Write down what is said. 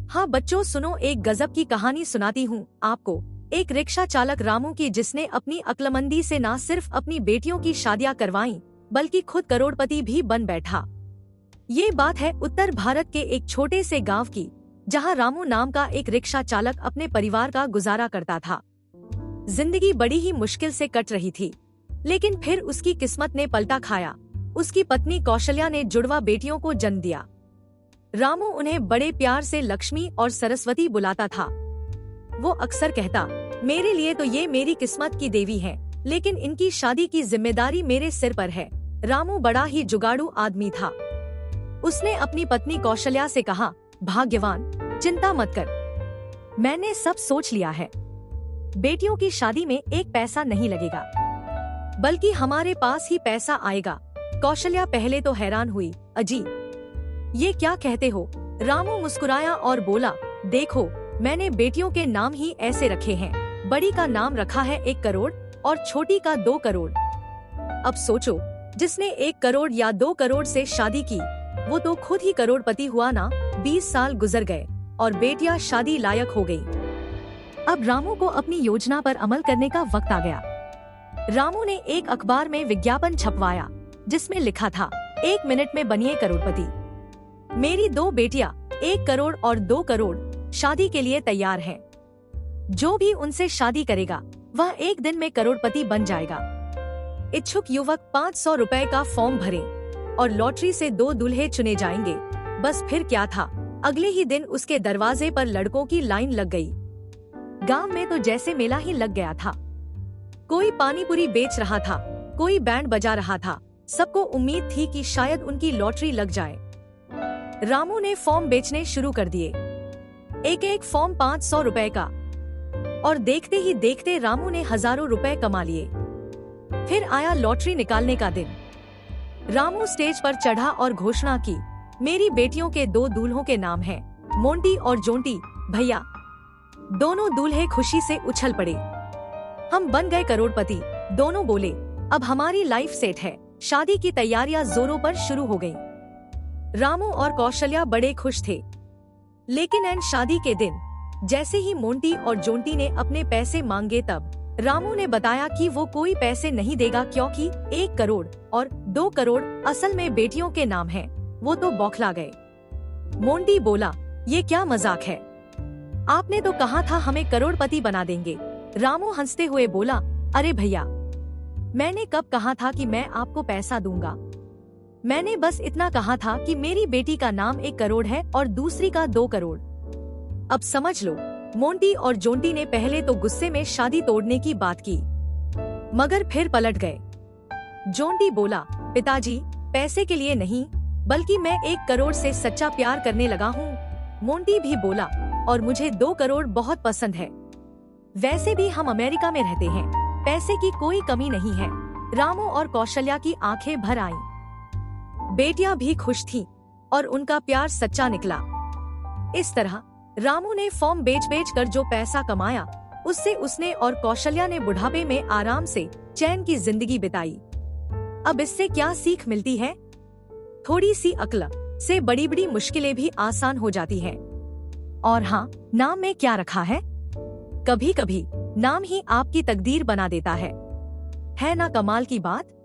हाँ बच्चों सुनो, एक गजब की कहानी सुनाती हूँ आपको। एक रिक्शा चालक रामू की, जिसने अपनी अक्लमंदी से न सिर्फ अपनी बेटियों की शादियां करवाईं, बल्कि खुद करोड़पति भी बन बैठा। ये बात है उत्तर भारत के एक छोटे से गांव की, जहां रामू नाम का एक रिक्शा चालक अपने परिवार का गुजारा करता था। जिंदगी बड़ी ही मुश्किल से कट रही थी, लेकिन फिर उसकी किस्मत ने पलटा खाया। उसकी पत्नी कौशल्या ने जुड़वा बेटियों को जन्म दिया। रामू उन्हें बड़े प्यार से लक्ष्मी और सरस्वती बुलाता था। वो अक्सर कहता, मेरे लिए तो ये मेरी किस्मत की देवी है, लेकिन इनकी शादी की जिम्मेदारी मेरे सिर पर है। रामू बड़ा ही जुगाड़ू आदमी था। उसने अपनी पत्नी कौशल्या से कहा, भाग्यवान, चिंता मत कर, मैंने सब सोच लिया है। बेटियों की शादी में एक पैसा नहीं लगेगा, बल्कि हमारे पास ही पैसा आएगा। कौशल्या पहले तो हैरान हुई, अजी ये क्या कहते हो? रामू मुस्कुराया और बोला, देखो, मैंने बेटियों के नाम ही ऐसे रखे हैं। बड़ी का नाम रखा है 1 करोड़ और छोटी का 2 करोड़। अब सोचो, जिसने 1 करोड़ या 2 करोड़ से शादी की, वो तो खुद ही करोड़पति हुआ ना। 20 साल गुजर गए और बेटियां शादी लायक हो गई। अब रामू को अपनी योजना पर अमल करने का वक्त आ गया। रामू ने एक अखबार में विज्ञापन छपवाया, जिसमें लिखा था, 1 मिनट में बनिए करोड़पति। मेरी 2 बेटियां 1 करोड़ और 2 करोड़ शादी के लिए तैयार हैं। जो भी उनसे शादी करेगा, वह एक दिन में करोड़पति बन जाएगा। इच्छुक युवक 500 रुपए का फॉर्म भरें और लॉटरी से 2 दूल्हे चुने जाएंगे। बस फिर क्या था, अगले ही दिन उसके दरवाजे पर लड़कों की लाइन लग गई। गांव में तो जैसे मेला ही लग गया था। कोई पानीपुरी बेच रहा था, कोई बैंड बजा रहा था। सबको उम्मीद थी कि शायद उनकी लॉटरी लग जाए। रामू ने फॉर्म बेचने शुरू कर दिए, एक एक फॉर्म 500 रुपए का, और देखते ही देखते रामू ने हजारों रुपए कमा लिए। फिर आया लॉटरी निकालने का दिन। रामू स्टेज पर चढ़ा और घोषणा की, मेरी बेटियों के 2 दूल्हों के नाम हैं, मोंटी और जोंटी भैया। दोनों दूल्हे खुशी से उछल पड़े। हम बन गए करोड़पति, दोनों बोले। अब हमारी लाइफ सेट है। शादी की तैयारियां जोरों पर शुरू हो गईं। रामू और कौशल्या बड़े खुश थे, लेकिन एन शादी के दिन जैसे ही मोंटी और जोंटी ने अपने पैसे मांगे, तब रामू ने बताया कि वो कोई पैसे नहीं देगा, क्योंकि 1 करोड़ और 2 करोड़ असल में बेटियों के नाम हैं। वो तो बौखला गए। मोंटी बोला, ये क्या मजाक है? आपने तो कहा था हमें करोड़पति बना देंगे। रामू हंसते हुए बोला, अरे भैया, मैंने कब कहा था कि मैं आपको पैसा दूंगा? मैंने बस इतना कहा था कि मेरी बेटी का नाम 1 करोड़ है और दूसरी का 2 करोड़। अब समझ लो। मोंटी और जोंटी ने पहले तो गुस्से में शादी तोड़ने की बात की, मगर फिर पलट गए। जोंटी बोला, पिताजी, पैसे के लिए नहीं, बल्कि मैं 1 करोड़ से सच्चा प्यार करने लगा हूँ। मोंटी भी बोला, और मुझे 2 करोड़ बहुत पसंद है। वैसे भी हम अमेरिका में रहते हैं, पैसे की कोई कमी नहीं है। रामू और कौशल्या की आंखें भर आईं। बेटियां भी खुश थीं और उनका प्यार सच्चा निकला। इस तरह रामू ने फॉर्म बेच कर जो पैसा कमाया, उससे उसने और कौशल्या ने बुढ़ापे में आराम से चैन की जिंदगी बिताई। अब इससे क्या सीख मिलती है? थोड़ी सी अक्ल से बड़ी बड़ी मुश्किलें भी आसान हो जाती हैं। और हाँ, नाम में क्या रखा है? कभी कभी नाम ही आपकी तकदीर बना देता है ना कमाल की बात?